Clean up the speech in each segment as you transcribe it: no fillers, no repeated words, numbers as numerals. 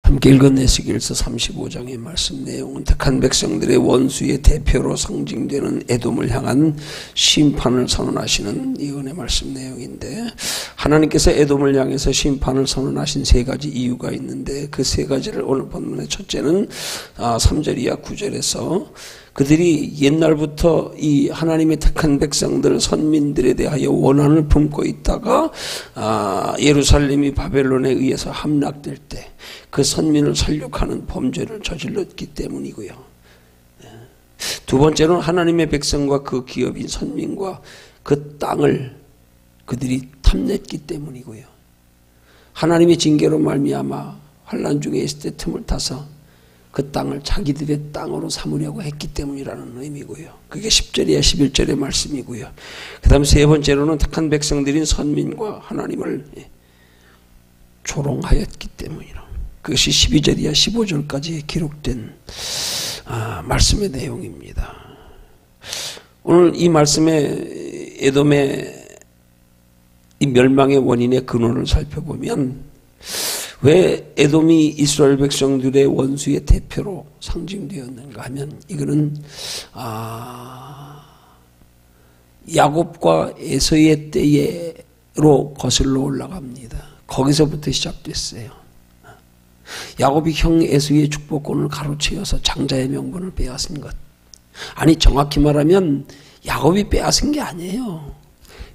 함께 읽은 에스겔서 35장의 말씀 내용은 택한 백성들의 원수의 대표로 상징되는 에돔을 향한 심판을 선언하시는 예언의 말씀 내용인데, 하나님께서 에돔을 향해서 심판을 선언하신 세 가지 이유가 있는데, 그 세 가지를 오늘 본문의 첫째는 3절 이하 9절에서 그들이 옛날부터 이 하나님의 택한 백성들 선민들에 대하여 원한을 품고 있다가 예루살렘이 바벨론에 의해서 함락될 때 그 선민을 살육하는 범죄를 저질렀기 때문이고요. 두 번째는 하나님의 백성과 그 기업인 선민과 그 땅을 그들이 탐냈기 때문이고요. 하나님의 징계로 말미암아 환난 중에 있을 때 틈을 타서 그 땅을 자기들의 땅으로 삼으려고 했기 때문이라는 의미고요. 그게 10절이야 11절의 말씀이고요. 그 다음 세 번째로는 택한 백성들인 선민과 하나님을 조롱하였기 때문이라. 그것이 12절 이하 15절까지 기록된 말씀의 내용입니다. 오늘 이 말씀에 에돔의 이 멸망의 원인의 근원을 살펴보면, 왜 에돔이 이스라엘 백성들의 원수의 대표로 상징되었는가 하면, 이거는 야곱과 에서의 때로 거슬러 올라갑니다. 거기서부터 시작됐어요. 야곱이 형 에서의 축복권을 가로채어서 장자의 명분을 빼앗은 것. 아니, 정확히 말하면 야곱이 빼앗은 게 아니에요.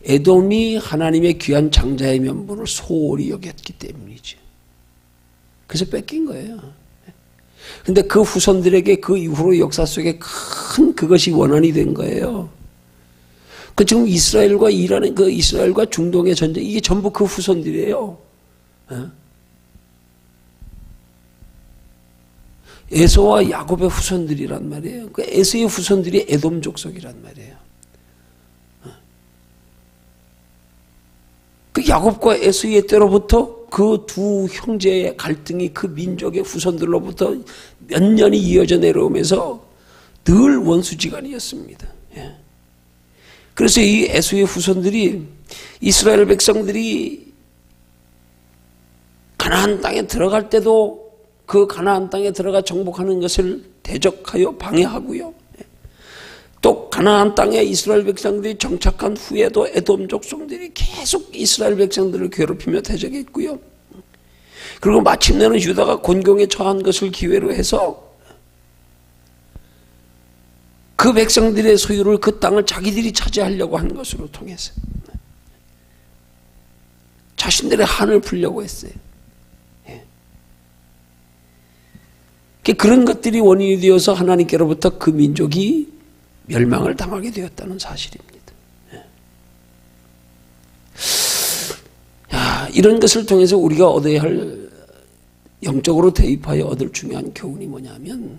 에돔이 하나님의 귀한 장자의 명분을 소홀히 여겼기 때문이죠. 그래서 뺏긴 거예요. 근데 그 후손들에게 그 이후로 역사 속에 큰 그것이 원한이 된 거예요. 그 지금 이스라엘과 이란의 그 이스라엘과 중동의 전쟁, 이게 전부 그 후손들이에요. 에서와 야곱의 후손들이란 말이에요. 그 에서의 후손들이 에돔 족속이란 말이에요. 그 야곱과 에서의 때로부터 그 두 형제의 갈등이 그 민족의 후손들로부터 몇 년이 이어져 내려오면서 늘 원수지간이었습니다. 그래서 이 에서의 후손들이, 이스라엘 백성들이 가나안 땅에 들어갈 때도 그 가나안 땅에 들어가 정복하는 것을 대적하여 방해하고요. 또 가나안 땅에 이스라엘 백성들이 정착한 후에도 에돔 족속들이 계속 이스라엘 백성들을 괴롭히며 대적했고요. 그리고 마침내는 유다가 곤경에 처한 것을 기회로 해서 그 백성들의 소유를, 그 땅을 자기들이 차지하려고 한 것으로 통해서 자신들의 한을 풀려고 했어요. 그런 것들이 원인이 되어서 하나님께로부터 그 민족이 멸망을 당하게 되었다는 사실입니다. 이런 것을 통해서 우리가 얻어야 할, 영적으로 대입하여 얻을 중요한 교훈이 뭐냐면,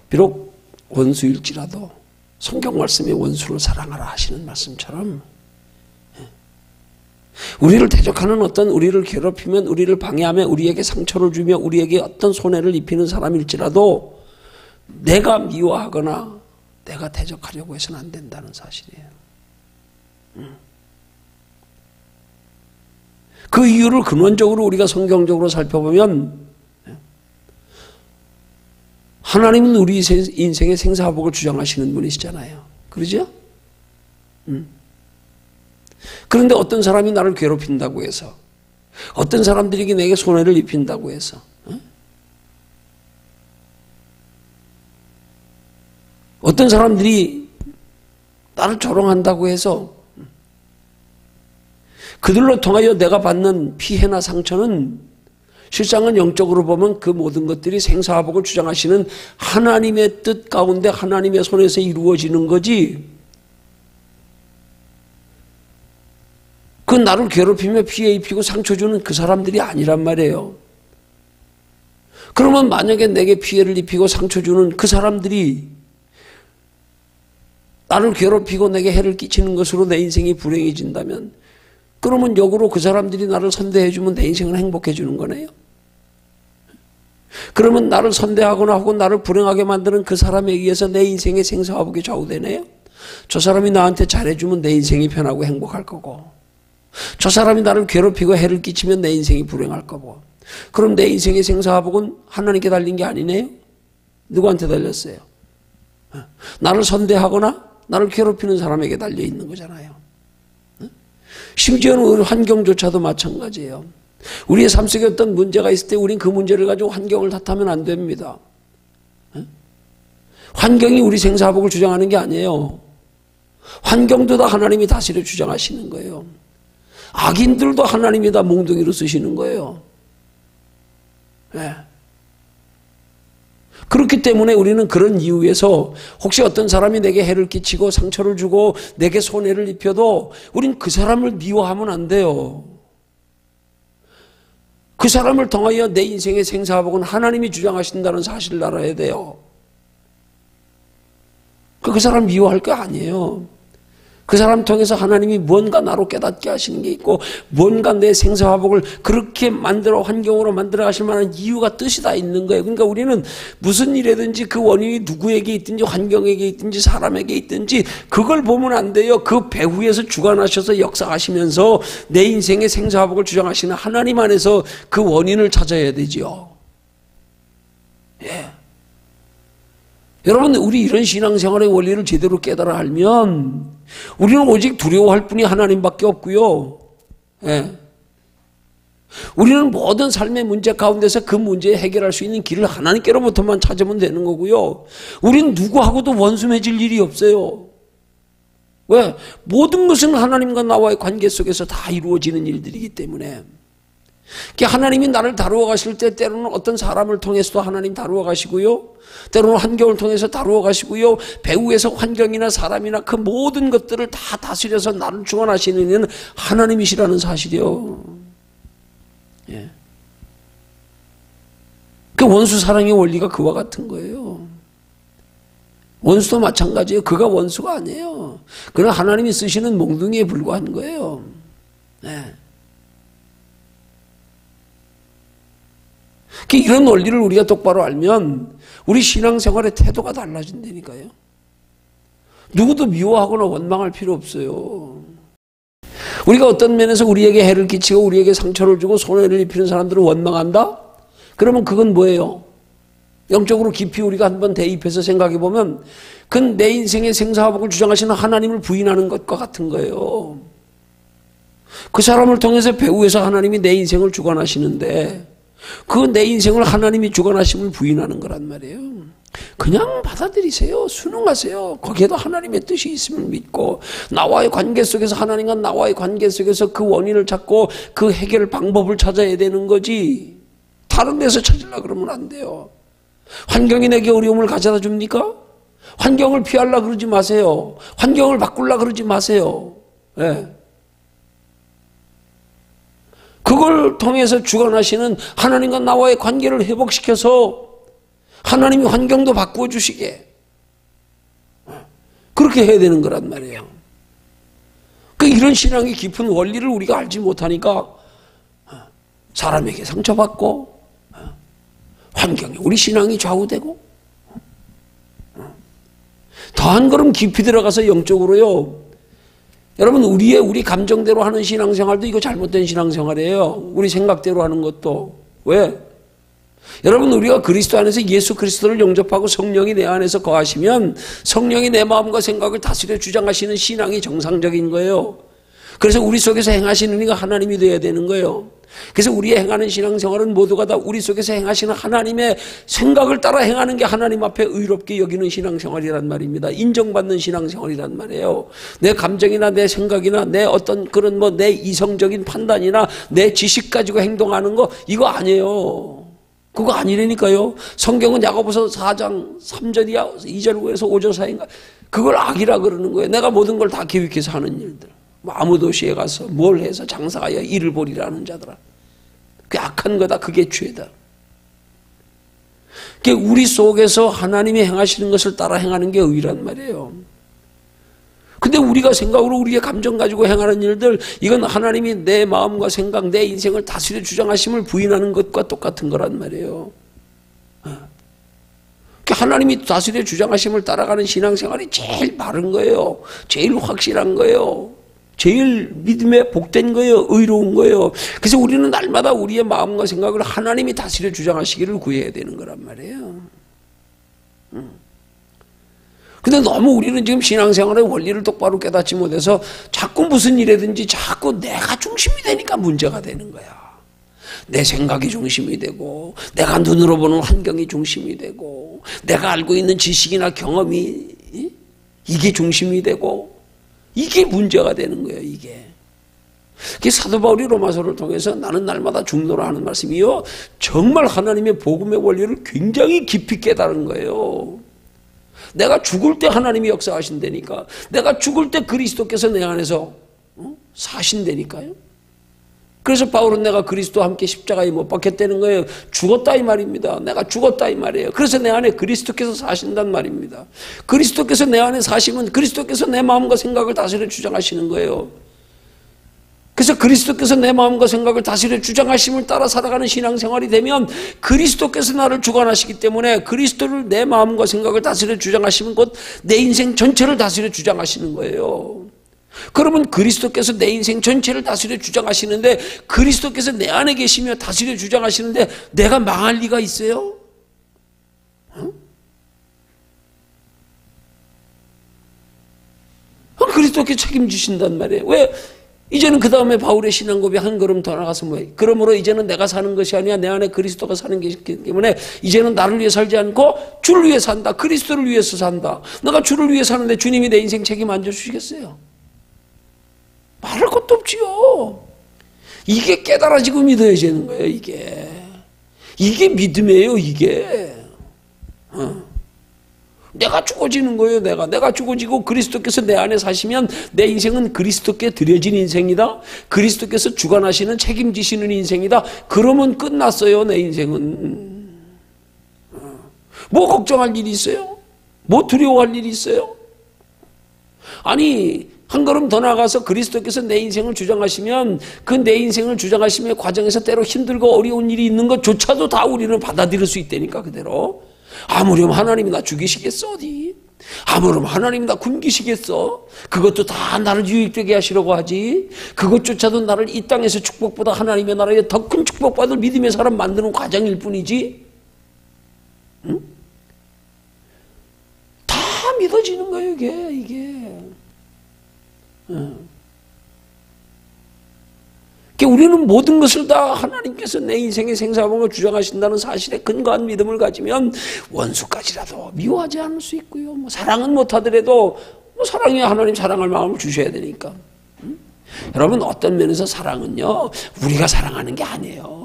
비록 원수일지라도 성경 말씀에 원수를 사랑하라 하시는 말씀처럼, 우리를 대적하는 어떤, 우리를 괴롭히면, 우리를 방해하며 우리에게 상처를 주며 우리에게 어떤 손해를 입히는 사람일지라도 내가 미워하거나 내가 대적하려고 해서는 안 된다는 사실이에요. 그 이유를 근원적으로 우리가 성경적으로 살펴보면, 하나님은 우리 인생의 생사복을 주장하시는 분이시잖아요. 그러죠? 그런데 어떤 사람이 나를 괴롭힌다고 해서, 어떤 사람들에게 내게 손해를 입힌다고 해서, 어떤 사람들이 나를 조롱한다고 해서 그들로 통하여 내가 받는 피해나 상처는 실상은 영적으로 보면 그 모든 것들이 생사화복을 주장하시는 하나님의 뜻 가운데 하나님의 손에서 이루어지는 거지, 그 나를 괴롭히며 피해 입히고 상처 주는 그 사람들이 아니란 말이에요. 그러면 만약에 내게 피해를 입히고 상처 주는 그 사람들이 나를 괴롭히고 내게 해를 끼치는 것으로 내 인생이 불행해진다면, 그러면 역으로 그 사람들이 나를 선대해주면 내 인생은 행복해지는 거네요. 그러면 나를 선대하거나 혹은 나를 불행하게 만드는 그 사람에 의해서 내 인생의 생사화복이 좌우되네요. 저 사람이 나한테 잘해주면 내 인생이 편하고 행복할 거고, 저 사람이 나를 괴롭히고 해를 끼치면 내 인생이 불행할 거고, 그럼 내 인생의 생사화복은 하나님께 달린 게 아니네요? 누구한테 달렸어요? 나를 선대하거나 나를 괴롭히는 사람에게 달려 있는 거잖아요. 심지어는 우리 환경조차도 마찬가지예요. 우리의 삶 속에 어떤 문제가 있을 때 우린 그 문제를 가지고 환경을 탓하면 안 됩니다. 환경이 우리 생사화복을 주장하는 게 아니에요. 환경도 다 하나님이 다스려 주장하시는 거예요. 악인들도 하나님이 다 몽둥이로 쓰시는 거예요. 네. 그렇기 때문에 우리는 그런 이유에서 혹시 어떤 사람이 내게 해를 끼치고 상처를 주고 내게 손해를 입혀도 우린 그 사람을 미워하면 안 돼요. 그 사람을 통하여 내 인생의 생사화복은 하나님이 주장하신다는 사실을 알아야 돼요. 그 사람 미워할 거 아니에요. 그 사람 통해서 하나님이 뭔가 나로 깨닫게 하시는 게 있고 뭔가 내 생사화복을 그렇게 환경으로 만들어 가실 만한 이유가 뜻이 다 있는 거예요. 그러니까 우리는 무슨 일이든지 그 원인이 누구에게 있든지 환경에게 있든지 사람에게 있든지 그걸 보면 안 돼요. 그 배후에서 주관하셔서 역사하시면서 내 인생의 생사화복을 주장하시는 하나님 안에서 그 원인을 찾아야 되지요. 예. 여러분, 우리 이런 신앙생활의 원리를 제대로 깨달아 알면 우리는 오직 두려워할 분이 하나님밖에 없고요. 예. 우리는 모든 삶의 문제 가운데서 그 문제에 해결할 수 있는 길을 하나님께로부터만 찾으면 되는 거고요. 우리는 누구하고도 원수 맺을 일이 없어요. 왜? 모든 것은 하나님과 나와의 관계 속에서 다 이루어지는 일들이기 때문에. 하나님이 나를 다루어 가실 때 때로는 어떤 사람을 통해서도 하나님 다루어 가시고요. 때로는 환경을 통해서 다루어 가시고요. 배후에서 환경이나 사람이나 그 모든 것들을 다 다스려서 나를 주관하시는 이는 하나님이시라는 사실이요. 예. 그 원수 사랑의 원리가 그와 같은 거예요. 원수도 마찬가지예요. 그가 원수가 아니에요. 그는 하나님이 쓰시는 몽둥이에 불과한 거예요. 예. 이런 원리를 우리가 똑바로 알면 우리 신앙생활의 태도가 달라진다니까요. 누구도 미워하거나 원망할 필요 없어요. 우리가 어떤 면에서 우리에게 해를 끼치고 우리에게 상처를 주고 손해를 입히는 사람들을 원망한다? 그러면 그건 뭐예요? 영적으로 깊이 우리가 한번 대입해서 생각해 보면 그건 내 인생의 생사화복을 주장하시는 하나님을 부인하는 것과 같은 거예요. 그 사람을 통해서 배후에서 하나님이 내 인생을 주관하시는데 그 내 인생을 하나님이 주관하심을 부인하는 거란 말이에요. 그냥 받아들이세요. 순응하세요. 거기에도 하나님의 뜻이 있음을 믿고 나와의 관계 속에서 하나님과 나와의 관계 속에서 그 원인을 찾고 그 해결 방법을 찾아야 되는 거지 다른 데서 찾으려고 그러면 안 돼요. 환경이 내게 어려움을 가져다 줍니까? 환경을 피하려고 그러지 마세요. 환경을 바꾸려고 그러지 마세요. 네. 그걸 통해서 주관하시는 하나님과 나와의 관계를 회복시켜서 하나님이 환경도 바꾸어 주시게 그렇게 해야 되는 거란 말이에요. 이런 신앙의 깊은 원리를 우리가 알지 못하니까 사람에게 상처받고 환경에 우리 신앙이 좌우되고 더 한 걸음 깊이 들어가서 영적으로요. 여러분 우리 감정대로 하는 신앙생활도 이거 잘못된 신앙생활이에요. 우리 생각대로 하는 것도. 왜? 여러분 우리가 그리스도 안에서 예수 그리스도를 영접하고 성령이 내 안에서 거하시면 성령이 내 마음과 생각을 다스려 주장하시는 신앙이 정상적인 거예요. 그래서 우리 속에서 행하시는 이가 하나님이 되어야 되는 거예요. 그래서 우리의 행하는 신앙생활은 모두가 다 우리 속에서 행하시는 하나님의 생각을 따라 행하는 게 하나님 앞에 의롭게 여기는 신앙생활이란 말입니다. 인정받는 신앙생활이란 말이에요. 내 감정이나 내 생각이나 내 어떤 그런 내 이성적인 판단이나 내 지식 가지고 행동하는 거 이거 아니에요. 그거 아니라니까요. 성경은 야고보서 4장 3절이야 2절에서 5절 사이인가 그걸 악이라 그러는 거예요. 내가 모든 걸 다 계획해서 하는 일들. 아무 도시에 가서 뭘 해서 장사하여 일을 벌이라는 자들아. 그게 악한 거다. 그게 죄다. 그게 우리 속에서 하나님이 행하시는 것을 따라 행하는 게 의란 말이에요. 근데 우리가 생각으로 우리의 감정 가지고 행하는 일들 이건 하나님이 내 마음과 생각 내 인생을 다스려 주장하심을 부인하는 것과 똑같은 거란 말이에요. 하나님이 다스려 주장하심을 따라가는 신앙생활이 제일 바른 거예요. 제일 확실한 거예요. 제일 믿음에 복된 거예요. 의로운 거예요. 그래서 우리는 날마다 우리의 마음과 생각을 하나님이 다스려 주장하시기를 구해야 되는 거란 말이에요. 근데 너무 우리는 지금 신앙생활의 원리를 똑바로 깨닫지 못해서 자꾸 무슨 일이든지 자꾸 내가 중심이 되니까 문제가 되는 거야. 내 생각이 중심이 되고, 내가 눈으로 보는 환경이 중심이 되고, 내가 알고 있는 지식이나 경험이 이게 중심이 되고, 이게 문제가 되는 거예요. 이게 사도 바울이 로마서를 통해서 나는 날마다 죽노라 하는 말씀이요, 정말 하나님의 복음의 원리를 굉장히 깊이 깨달은 거예요. 내가 죽을 때 하나님이 역사하신다니까. 내가 죽을 때 그리스도께서 내 안에서 사신다니까요. 그래서 바울은 내가 그리스도와 함께 십자가에 못 박혔다는 거예요. 죽었다 이 말입니다. 내가 죽었다 이 말이에요. 그래서 내 안에 그리스도께서 사신단 말입니다. 그리스도께서 내 안에 사시면 그리스도께서 내 마음과 생각을 다스려 주장하시는 거예요. 그래서 그리스도께서 내 마음과 생각을 다스려 주장하심을 따라 살아가는 신앙생활이 되면 그리스도께서 나를 주관하시기 때문에 그리스도를 내 마음과 생각을 다스려 주장하시면 곧 내 인생 전체를 다스려 주장하시는 거예요. 그러면 그리스도께서 내 인생 전체를 다스려 주장하시는데, 그리스도께서 내 안에 계시며 다스려 주장하시는데 내가 망할 리가 있어요? 그리스도께 책임지신단 말이에요. 왜? 이제는 그 다음에 바울의 신앙 고백 한 걸음 더 나가서 뭐예요? 그러므로 이제는 내가 사는 것이 아니라 내 안에 그리스도가 사는 것이기 때문에 이제는 나를 위해 살지 않고 주를 위해 산다. 그리스도를 위해서 산다. 내가 주를 위해 사는데 주님이 내 인생 책임 안 져주시겠어요? 말할 것도 없지요. 이게 깨달아지고 믿어야지는 거예요. 이게 믿음이에요. 이게 내가 죽어지는 거예요. 내가 죽어지고 그리스도께서 내 안에 사시면 내 인생은 그리스도께 드려진 인생이다. 그리스도께서 주관하시는 책임지시는 인생이다. 그러면 끝났어요. 내 인생은. 뭐 걱정할 일이 있어요? 뭐 두려워할 일이 있어요? 아니, 한 걸음 더 나가서 그리스도께서 내 인생을 주장하시면 그 내 인생을 주장하시는 과정에서 때로 힘들고 어려운 일이 있는 것조차도 다 우리는 받아들일 수 있다니까. 그대로 아무렴 하나님이 나 죽이시겠어? 어디? 아무렴 하나님이 나 굶기시겠어? 그것도 다 나를 유익되게 하시려고 하지. 그것조차도 나를 이 땅에서 축복보다 하나님의 나라에 더 큰 축복받을 믿음의 사람 만드는 과정일 뿐이지. 응? 다 믿어지는 거예요. 이게. 우리는 모든 것을 다 하나님께서 내 인생의 생사방을 주장하신다는 사실에 근거한 믿음을 가지면 원수까지라도 미워하지 않을 수 있고요. 사랑은 못하더라도 사랑이 하나님 사랑할 마음을 주셔야 되니까. 여러분, 어떤 면에서 사랑은요, 우리가 사랑하는 게 아니에요.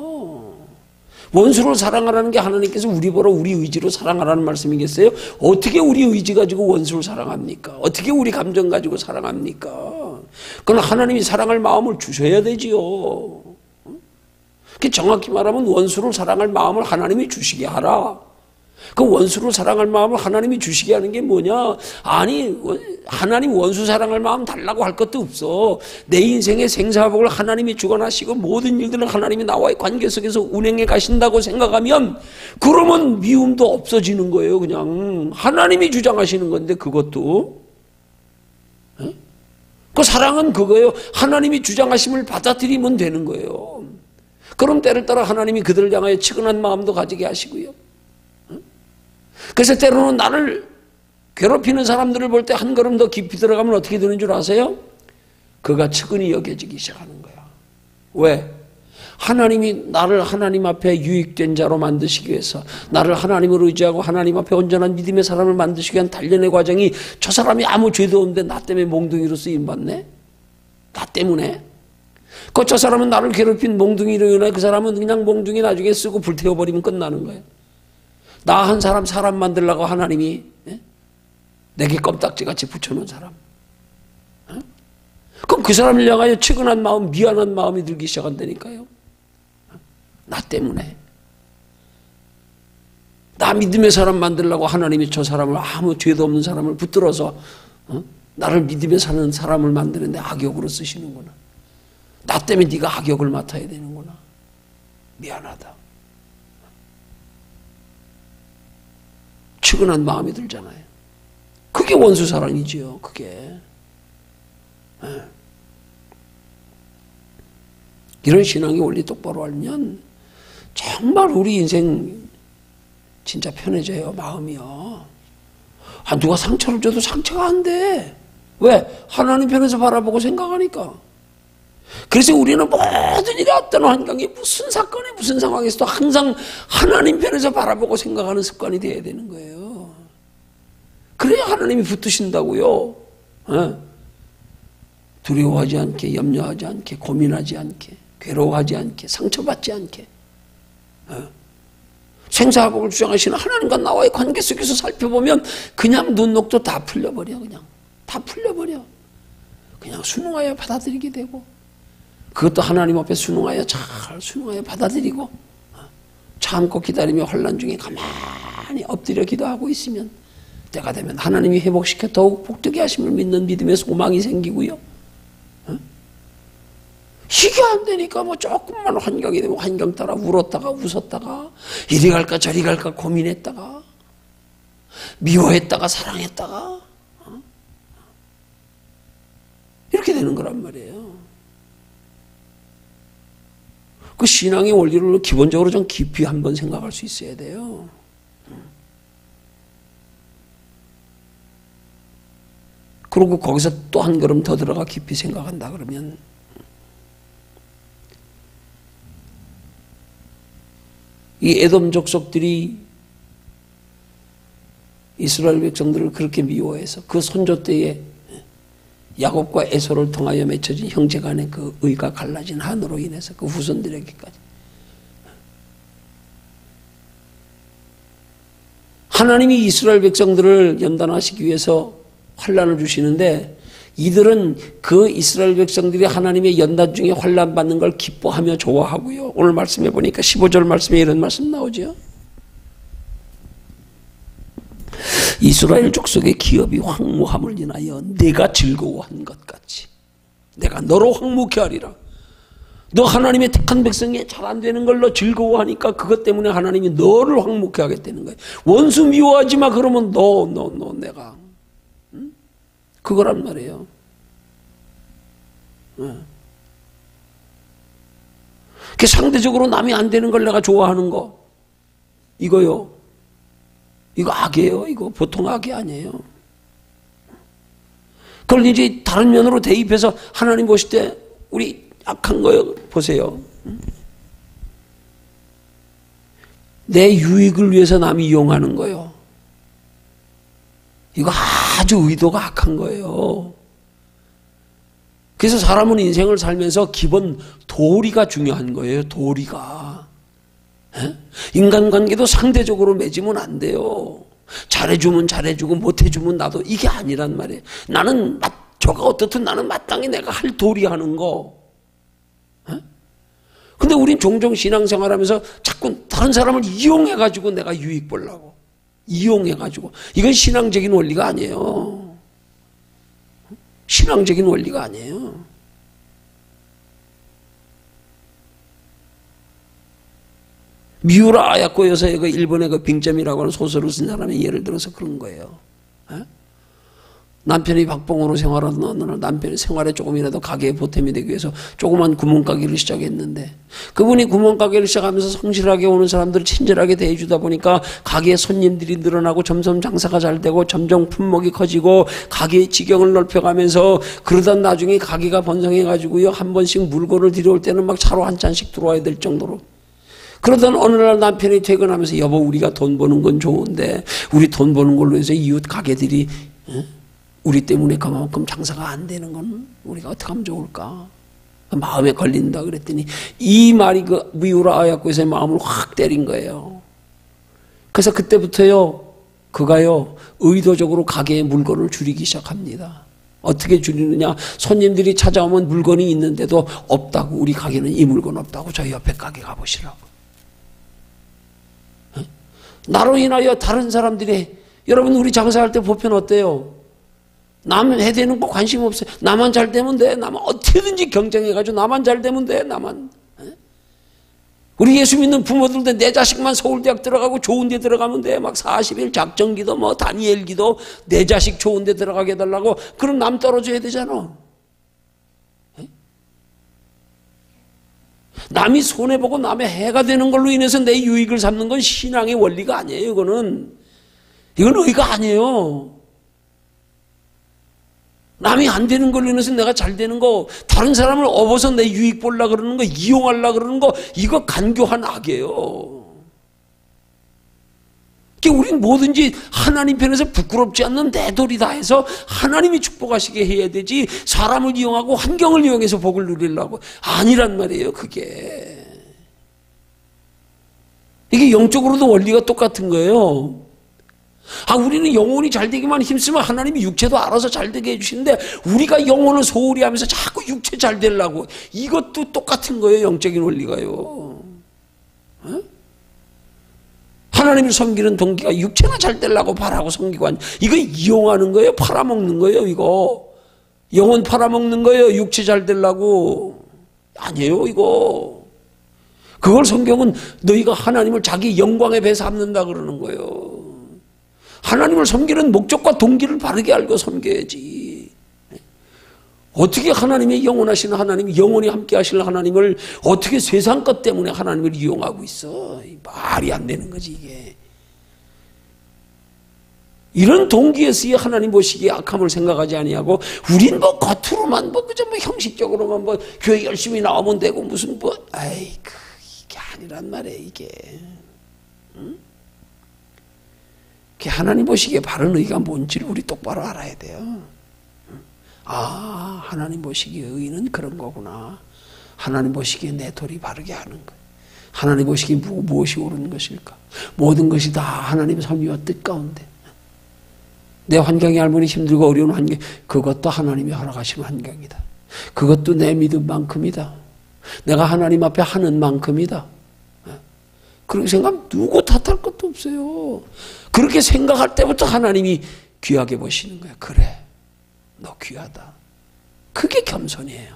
원수를 사랑하라는 게 하나님께서 우리 보러 우리 의지로 사랑하라는 말씀이겠어요? 어떻게 우리 의지 가지고 원수를 사랑합니까? 어떻게 우리 감정 가지고 사랑합니까? 그건 하나님이 사랑할 마음을 주셔야 되지요. 정확히 말하면 원수를 사랑할 마음을 하나님이 주시게 하라. 그 원수를 사랑할 마음을 하나님이 주시게 하는 게 뭐냐? 아니, 하나님 원수 사랑할 마음 달라고 할 것도 없어. 내 인생의 생사복을 하나님이 주관하시고 모든 일들은 하나님이 나와의 관계 속에서 운행해 가신다고 생각하면, 그러면 미움도 없어지는 거예요. 그냥 하나님이 주장하시는 건데, 그것도. 그 사랑은 그거예요. 하나님이 주장하심을 받아들이면 되는 거예요. 그럼 때를 따라 하나님이 그들을 향하여 측은한 마음도 가지게 하시고요. 그래서 때로는 나를 괴롭히는 사람들을 볼 때 한 걸음 더 깊이 들어가면 어떻게 되는 줄 아세요? 그가 측은히 여겨지기 시작하는 거야. 왜? 하나님이 나를 하나님 앞에 유익된 자로 만드시기 위해서, 나를 하나님을 의지하고 하나님 앞에 온전한 믿음의 사람을 만드시기 위한 단련의 과정이, 저 사람이 아무 죄도 없는데 나 때문에 몽둥이로 쓰임받네? 나 때문에? 저 사람은 나를 괴롭힌 몽둥이로 인해 그 사람은 그냥 몽둥이 나중에 쓰고 불태워버리면 끝나는 거예요. 나 한 사람 만들려고 하나님이 내게 껌딱지같이 붙여놓은 사람. 그럼 그 사람을 향하여 측은한 마음, 미안한 마음이 들기 시작한다니까요. 나 때문에. 나 믿음의 사람 만들려고 하나님이 저 사람을, 아무 죄도 없는 사람을 붙들어서 나를 믿음에 사는 사람을 만드는데 악역으로 쓰시는구나. 나 때문에 네가 악역을 맡아야 되는구나. 미안하다. 측은한 마음이 들잖아요. 그게 원수 사랑이지요. 그게. 이런 신앙의 원리 똑바로 알면 정말 우리 인생 진짜 편해져요. 마음이요. 누가 상처를 줘도 상처가 안 돼. 왜? 하나님 편에서 바라보고 생각하니까. 그래서 우리는 모든 일에 어떤 환경에 무슨 사건에 무슨 상황에서도 항상 하나님 편에서 바라보고 생각하는 습관이 돼야 되는 거예요. 그래야 하나님이 붙으신다고요. 두려워하지 않게, 염려하지 않게, 고민하지 않게, 괴로워하지 않게, 상처받지 않게. 생사화복을 주장하시는 하나님과 나와의 관계 속에서 살펴보면 그냥 눈녹도 다 풀려버려. 그냥 다 풀려버려. 그냥 순응하여 받아들이게 되고, 그것도 하나님 앞에 순응하여 잘 순응하여 받아들이고, 참고 기다리며 환난 중에 가만히 엎드려 기도하고 있으면 때가 되면 하나님이 회복시켜 더욱 복되게 하심을 믿는 믿음의 소망이 생기고요. 이게 안 되니까 뭐 조금만 환경이 되면 환경 따라 울었다가 웃었다가 이리 갈까 저리 갈까 고민했다가 미워했다가 사랑했다가 이렇게 되는 거란 말이에요. 그 신앙의 원리를 기본적으로 좀 깊이 한번 생각할 수 있어야 돼요. 그리고 거기서 또 한 걸음 더 들어가 깊이 생각한다 그러면 이 에돔 족속들이 이스라엘 백성들을 그렇게 미워해서 그 선조 때에 야곱과 에서를 통하여 맺혀진 형제간의 그 의가 갈라진 한으로 인해서 그 후손들에게까지 하나님이 이스라엘 백성들을 연단하시기 위해서 환난을 주시는데 이들은 그 이스라엘 백성들이 하나님의 연단 중에 환난 받는 걸 기뻐하며 좋아하고요. 오늘 말씀해 보니까 15절 말씀에 이런 말씀 나오죠. 이스라엘 족속의 기업이 황무함을 인하여 내가 즐거워한 것 같이 내가 너로 황무케 하리라. 너 하나님의 택한 백성이 잘 안 되는 걸로 즐거워하니까 그것 때문에 하나님이 너를 황무케 하겠다는 거예요. 원수 미워하지 마 그러면 너 내가 그거란 말이에요. 그 상대적으로 남이 안 되는 걸 내가 좋아하는 거 이거요. 이거 악이에요. 이거 보통 악이 아니에요. 그걸 이제 다른 면으로 대입해서 하나님 보실 때 우리 악한 거요. 보세요. 내 유익을 위해서 남이 이용하는 거요. 이거 아주 의도가 악한 거예요. 그래서 사람은 인생을 살면서 기본 도리가 중요한 거예요. 도리가. 인간관계도 상대적으로 맺으면 안 돼요. 잘해주면 잘해주고 못해주면 나도 이게 아니란 말이에요. 나는 저가 어떻든 나는 마땅히 내가 할 도리하는 거. 근데 우린 종종 신앙생활하면서 자꾸 다른 사람을 이용해가지고 내가 유익 보려고. 이용해가지고. 이건 신앙적인 원리가 아니에요. 신앙적인 원리가 아니에요. 미우라 아야코 여사의 그 일본의 그 빙점이라고 하는 소설을 쓴 사람의 예를 들어서 그런 거예요. 남편이 박봉으로 생활하던 어느 날 남편이 생활에 조금이라도 가게에 보탬이 되기 위해서 조그만 구멍가게를 시작했는데 그분이 구멍가게를 시작하면서 성실하게 오는 사람들을 친절하게 대해주다 보니까 가게에 손님들이 늘어나고 점점 장사가 잘 되고 점점 품목이 커지고 가게의 지경을 넓혀가면서 그러다 나중에 가게가 번성해가지고요 한 번씩 물건을 들여올 때는 막 차로 한 잔씩 들어와야 될 정도로 그러던 어느 날 남편이 퇴근하면서 여보 우리가 돈 버는 건 좋은데 우리 돈 버는 걸로 해서 이웃 가게들이 우리 때문에 그만큼 장사가 안 되는 건 우리가 어떻게 하면 좋을까? 마음에 걸린다 그랬더니 이 말이 그 미우라 아야코에서의 마음을 확 때린 거예요. 그래서 그때부터요 그가요 의도적으로 가게에 물건을 줄이기 시작합니다. 어떻게 줄이느냐? 손님들이 찾아오면 물건이 있는데도 없다고 우리 가게는 이 물건 없다고 저희 옆에 가게 가보시라고. 나로 인하여 다른 사람들이 여러분 우리 장사할 때 보편 어때요? 남 해대는 거 관심 없어요. 나만 잘 되면 돼. 나만 어떻게든지 경쟁해가지고 나만 잘 되면 돼. 나만. 우리 예수 믿는 부모들도 내 자식만 서울대학 들어가고 좋은 데 들어가면 돼. 막 40일 작정기도 뭐 다니엘기도 내 자식 좋은 데 들어가게 해달라고. 그럼 남 떨어져야 되잖아. 남이 손해보고 남의 해가 되는 걸로 인해서 내 유익을 삼는 건 신앙의 원리가 아니에요. 이건 의가 아니에요. 남이 안 되는 걸로 인해서 내가 잘 되는 거, 다른 사람을 업어서 내 유익 보려고 그러는 거, 이용하려고 그러는 거, 이거 간교한 악이에요. 우린 뭐든지 하나님 편에서 부끄럽지 않는 내 도리 다해서 하나님이 축복하시게 해야 되지, 사람을 이용하고 환경을 이용해서 복을 누리려고 아니란 말이에요. 이게 영적으로도 원리가 똑같은 거예요. 우리는 영혼이 잘 되기만 힘쓰면 하나님이 육체도 알아서 잘 되게 해주시는데, 우리가 영혼을 소홀히 하면서 자꾸 육체 잘 되려고, 이것도 똑같은 거예요. 영적인 원리가요. 하나님을 섬기는 동기가 육체나 잘 되려고 바라고 섬기고 이거 이용하는 거예요. 팔아먹는 거예요. 이거 영혼 팔아먹는 거예요. 육체 잘 되려고. 아니에요. 이거 그걸 성경은 너희가 하나님을 자기 영광에 배서 삼는다 그러는 거예요. 하나님을 섬기는 목적과 동기를 바르게 알고 섬겨야지. 어떻게 하나님의 영원하신 하나님, 영원히 함께 하실 하나님을 어떻게 세상 것 때문에 하나님을 이용하고 있어? 말이 안 되는 거지 이게. 이런 동기에서의 하나님 보시기에 악함을 생각하지 아니하고, 우린 뭐 겉으로만 그저 형식적으로만 교회 열심히 나오면 되고 무슨 이게 아니란 말이에요. 이게. 하나님 보시기에 바른 의가 뭔지를 우리 똑바로 알아야 돼요. 하나님 보시기에 의는 그런 거구나. 하나님 보시기에 내 도리 바르게 하는 거. 하나님 보시기에 무엇이 옳은 것일까? 모든 것이 다 하나님의 섭리와 뜻 가운데. 내 환경이 아무리 힘들고 어려운 환경, 그것도 하나님이 허락하신 환경이다. 그것도 내 믿음만큼이다. 내가 하나님 앞에 하는 만큼이다. 그렇게 생각하면 누구 탓할 것도 없어요. 그렇게 생각할 때부터 하나님이 귀하게 보시는 거야. 그래, 너 귀하다. 그게 겸손이에요.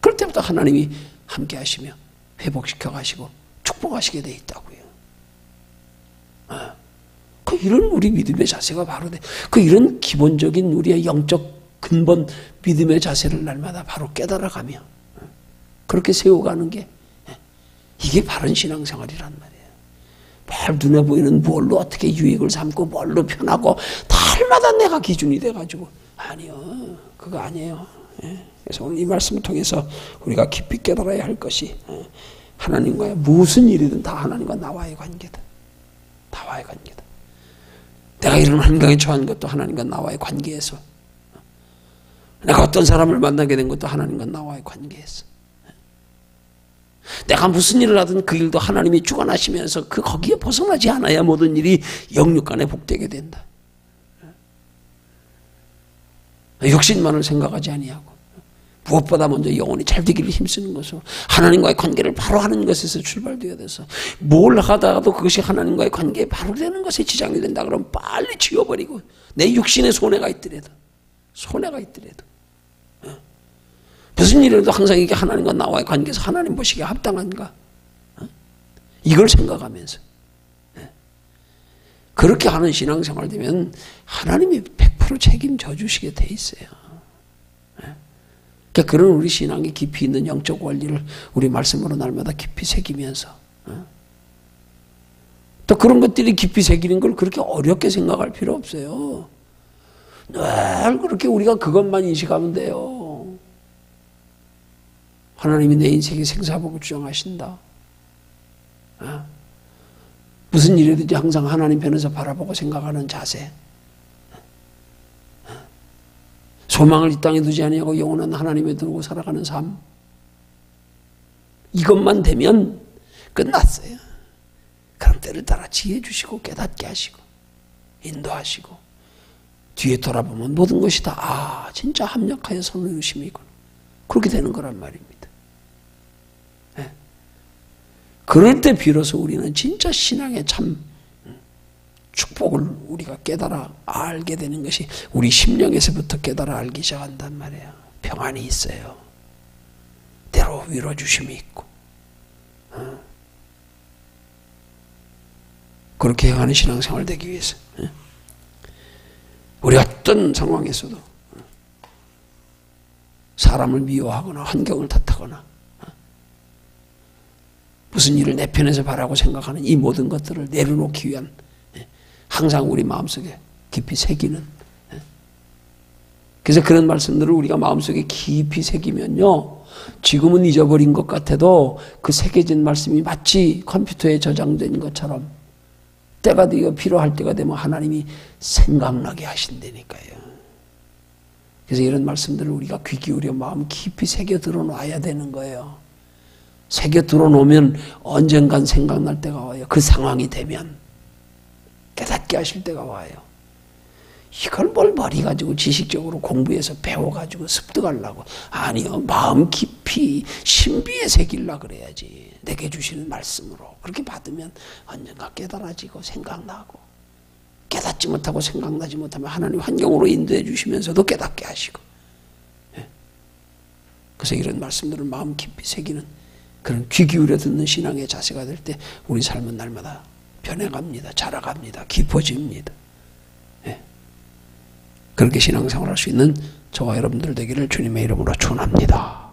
그럴 때부터 하나님이 함께 하시며 회복시켜 가시고 축복하시게 돼 있다고요. 이런 우리 믿음의 자세가 바로 돼. 이런 기본적인 우리의 영적 근본 믿음의 자세를 날마다 바로 깨달아가며 그렇게 세워가는 게, 이게 바른 신앙생활이란 말이에요. 뭘 눈에 보이는 뭘로 어떻게 유익을 삼고 뭘로 편하고 날마다 내가 기준이 돼가지고, 아니요, 그거 아니에요. 그래서 오늘 이 말씀을 통해서 우리가 깊이 깨달아야 할 것이, 하나님과의 무슨 일이든 다 하나님과 나와의 관계다. 나와의 관계다. 내가 이런 환경에 처한 것도 하나님과 나와의 관계에서, 내가 어떤 사람을 만나게 된 것도 하나님과 나와의 관계에서, 내가 무슨 일을 하든 그 일도 하나님이 주관하시면서 거기에 벗어나지 않아야 모든 일이 영육간에 복되게 된다. 육신만을 생각하지 아니하고 무엇보다 먼저 영혼이 잘 되기를 힘쓰는 것으로 하나님과의 관계를 바로 하는 것에서 출발되어야 돼서, 뭘 하다가도 그것이 하나님과의 관계에 바로 되는 것에 지장이 된다 그러면 빨리 지워버리고, 내 육신에 손해가 있더라도 무슨 일이라도 항상 이게 하나님과 나와의 관계에서 하나님 보시기에 합당한가, 이걸 생각하면서 그렇게 하는 신앙생활 되면 하나님이 100% 책임져 주시게 돼 있어요. 그러니까 그런 우리 신앙이 깊이 있는 영적 원리를 우리 말씀으로 날마다 깊이 새기면서, 또 그런 것들이 깊이 새기는 걸 그렇게 어렵게 생각할 필요 없어요. 늘 그렇게 우리가 그것만 인식하면 돼요. 하나님이 내 인생의 생사복을 주장하신다. 무슨 일이든지 항상 하나님 편에서 바라보고 생각하는 자세. 소망을 이 땅에 두지 아니하고 영원한 하나님에 두고 살아가는 삶. 이것만 되면 끝났어요. 그럼 때를 따라 지혜 주시고 깨닫게 하시고 인도하시고 뒤에 돌아보면 모든 것이 다 진짜 합력하여 선을 이루심이군. 그렇게 되는 거란 말입니다. 그럴 때 비로소 우리는 진짜 신앙의 참 축복을 우리가 깨달아 알게 되는 것이, 우리 심령에서부터 깨달아 알기 시작한단 말이에요. 평안이 있어요. 때로 위로주심이 있고, 그렇게 행하는 신앙생활 되기 위해서 우리 어떤 상황에서도 사람을 미워하거나 환경을 탓하거나 무슨 일을 내 편에서 바라고 생각하는 이 모든 것들을 내려놓기 위한, 항상 우리 마음속에 깊이 새기는, 그래서 그런 말씀들을 우리가 마음속에 깊이 새기면요, 지금은 잊어버린 것 같아도 그 새겨진 말씀이 마치 컴퓨터에 저장된 것처럼 때가 되어 필요할 때가 되면 하나님이 생각나게 하신다니까요. 그래서 이런 말씀들을 우리가 귀 기울여 마음 깊이 새겨 들어놔야 되는 거예요. 새겨 들어놓으면 언젠간 생각날 때가 와요. 그 상황이 되면 깨닫게 하실 때가 와요. 이걸 뭘 머리 가지고 지식적으로 공부해서 배워가지고 습득하려고. 아니요, 마음 깊이 신비에 새기려고 그래야지. 내게 주시는 말씀으로 그렇게 받으면 언젠가 깨달아지고 생각나고, 깨닫지 못하고 생각나지 못하면 하나님 환경으로 인도해 주시면서도 깨닫게 하시고. 그래서 이런 말씀들을 마음 깊이 새기는 그런 귀 기울여 듣는 신앙의 자세가 될 때 우리 삶은 날마다 변해갑니다. 자라갑니다. 깊어집니다. 그렇게 신앙생활할 수 있는 저와 여러분들 되기를 주님의 이름으로 축원합니다.